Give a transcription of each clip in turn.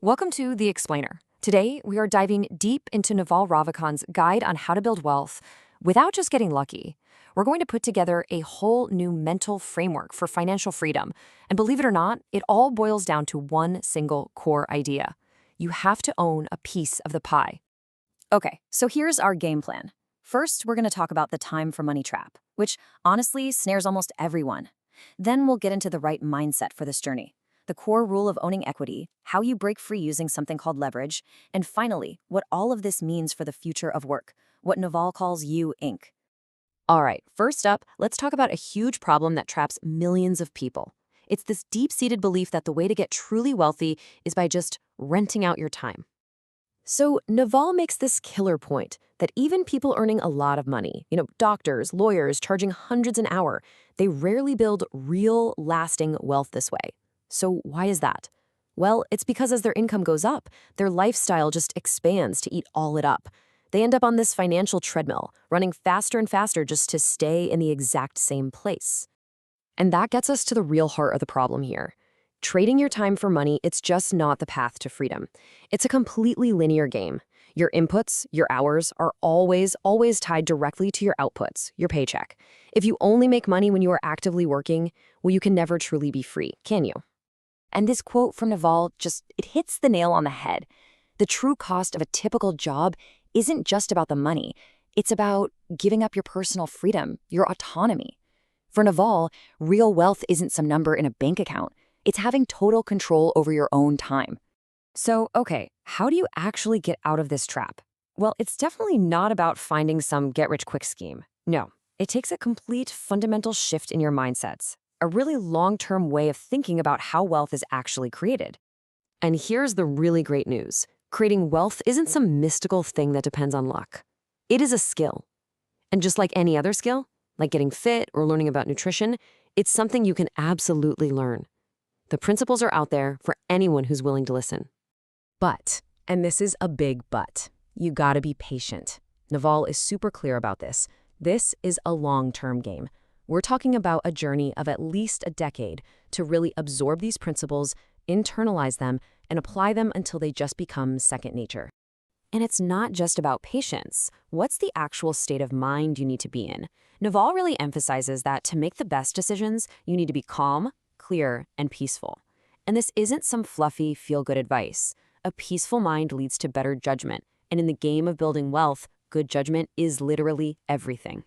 Welcome to The Explainer. Today, we are diving deep into Naval Ravikant's guide on how to build wealth without just getting lucky. We're going to put together a whole new mental framework for financial freedom. And believe it or not, it all boils down to one single core idea. You have to own a piece of the pie. Okay, so here's our game plan. First, we're going to talk about the time for money trap, which honestly snares almost everyone. Then we'll get into the right mindset for this journey, the core rule of owning equity, how you break free using something called leverage, and finally, what all of this means for the future of work, what Naval calls You Inc. All right, first up, let's talk about a huge problem that traps millions of people. It's this deep-seated belief that the way to get truly wealthy is by just renting out your time. So Naval makes this killer point that even people earning a lot of money, doctors, lawyers charging hundreds an hour, they rarely build real, lasting wealth this way. So why is that? Well, it's because as their income goes up, their lifestyle just expands to eat all it up. They end up on this financial treadmill, running faster and faster just to stay in the exact same place. And that gets us to the real heart of the problem here. Trading your time for money, it's just not the path to freedom. It's a completely linear game. Your inputs, your hours, are always tied directly to your outputs, your paycheck. If you only make money when you are actively working, well, you can never truly be free, can you? And this quote from Naval it hits the nail on the head. The true cost of a typical job isn't just about the money. It's about giving up your personal freedom, your autonomy. For Naval, real wealth isn't some number in a bank account. It's having total control over your own time. So, okay, how do you actually get out of this trap? Well, it's definitely not about finding some get-rich-quick scheme. No, it takes a complete fundamental shift in your mindsets, a really long-term way of thinking about how wealth is actually created. And here's the really great news. Creating wealth isn't some mystical thing that depends on luck. It is a skill. And just like any other skill, like getting fit or learning about nutrition, it's something you can absolutely learn. The principles are out there for anyone who's willing to listen. But, and this is a big but, you gotta be patient. Naval is super clear about this. This is a long-term game. We're talking about a journey of at least a decade to really absorb these principles, internalize them, and apply them until they just become second nature. And it's not just about patience. What's the actual state of mind you need to be in? Naval really emphasizes that to make the best decisions, you need to be calm, clear, and peaceful. And this isn't some fluffy, feel-good advice. A peaceful mind leads to better judgment. And in the game of building wealth, good judgment is literally everything.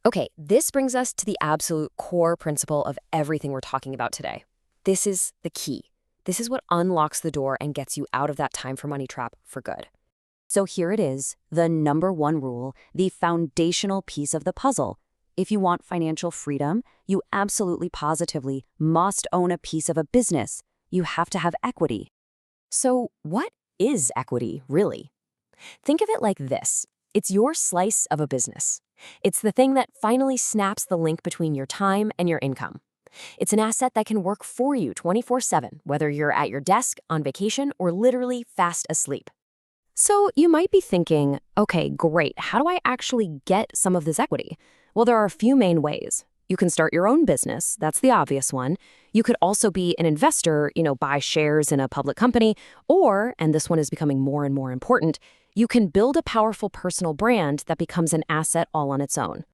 Okay, this brings us to the absolute core principle of everything we're talking about today. This is the key. This is what unlocks the door and gets you out of that time for money trap for good. So here it is, the number one rule, the foundational piece of the puzzle. If you want financial freedom, you absolutely positively must own a piece of a business. You have to have equity. So what is equity, really? Think of it like this. It's your slice of a business. It's the thing that finally snaps the link between your time and your income. It's an asset that can work for you 24/7, whether you're at your desk, on vacation, or literally fast asleep. So you might be thinking, okay, great, how do I actually get some of this equity? Well, there are a few main ways. You can start your own business. That's the obvious one. You could also be an investor, buy shares in a public company, or, and this one is becoming more and more important, you can build a powerful personal brand that becomes an asset all on its own.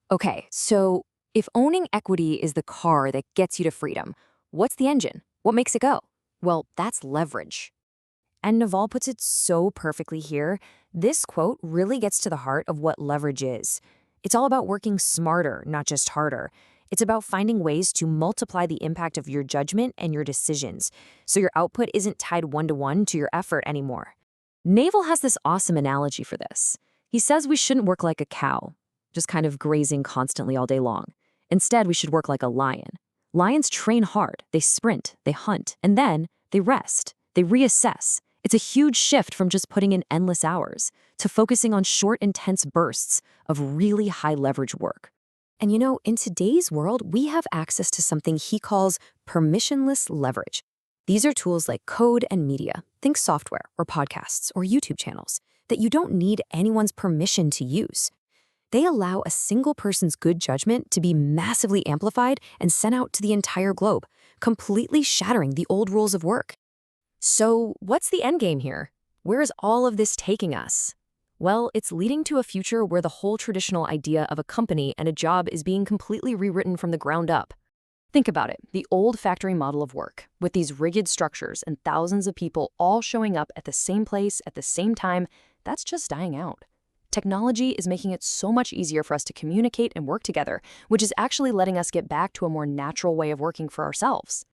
Okay, so if owning equity is the car that gets you to freedom, what's the engine? What makes it go? Well, that's leverage. And Naval puts it so perfectly here. This quote really gets to the heart of what leverage is. It's all about working smarter, not just harder. It's about finding ways to multiply the impact of your judgment and your decisions, so your output isn't tied one-to-one to your effort anymore. Naval has this awesome analogy for this. He says we shouldn't work like a cow, just kind of grazing constantly all day long. Instead, we should work like a lion. Lions train hard, they sprint, they hunt, and then they rest, they reassess. It's a huge shift from just putting in endless hours to focusing on short, intense bursts of really high leverage work. And in today's world, we have access to something he calls permissionless leverage. These are tools like code and media, think software or podcasts or YouTube channels, that you don't need anyone's permission to use. They allow a single person's good judgment to be massively amplified and sent out to the entire globe, completely shattering the old rules of work. So, what's the end game here? Where is all of this taking us? Well, it's leading to a future where the whole traditional idea of a company and a job is being completely rewritten from the ground up. Think about it, the old factory model of work, with these rigid structures and thousands of people all showing up at the same place at the same time, that's just dying out. Technology is making it so much easier for us to communicate and work together, which is actually letting us get back to a more natural way of working for ourselves.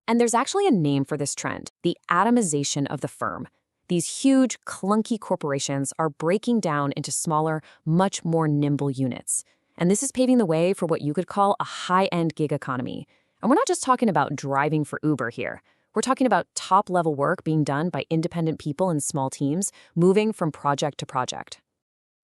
And there's actually a name for this trend, the atomization of the firm. These huge, clunky corporations are breaking down into smaller, much more nimble units. And this is paving the way for what you could call a high-end gig economy. And we're not just talking about driving for Uber here. We're talking about top-level work being done by independent people in small teams, moving from project to project.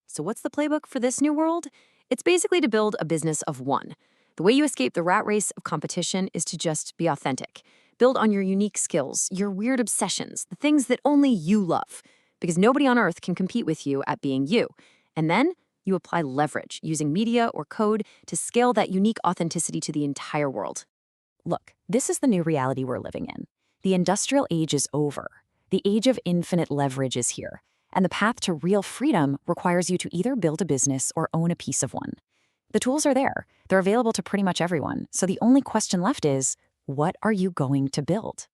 So what's the playbook for this new world? It's basically to build a business of one. The way you escape the rat race of competition is to just be authentic. Build on your unique skills, your weird obsessions, the things that only you love. Because nobody on earth can compete with you at being you. And then you apply leverage using media or code to scale that unique authenticity to the entire world. Look, this is the new reality we're living in. The industrial age is over. The age of infinite leverage is here. And the path to real freedom requires you to either build a business or own a piece of one. The tools are there. They're available to pretty much everyone. So the only question left is, what are you going to build?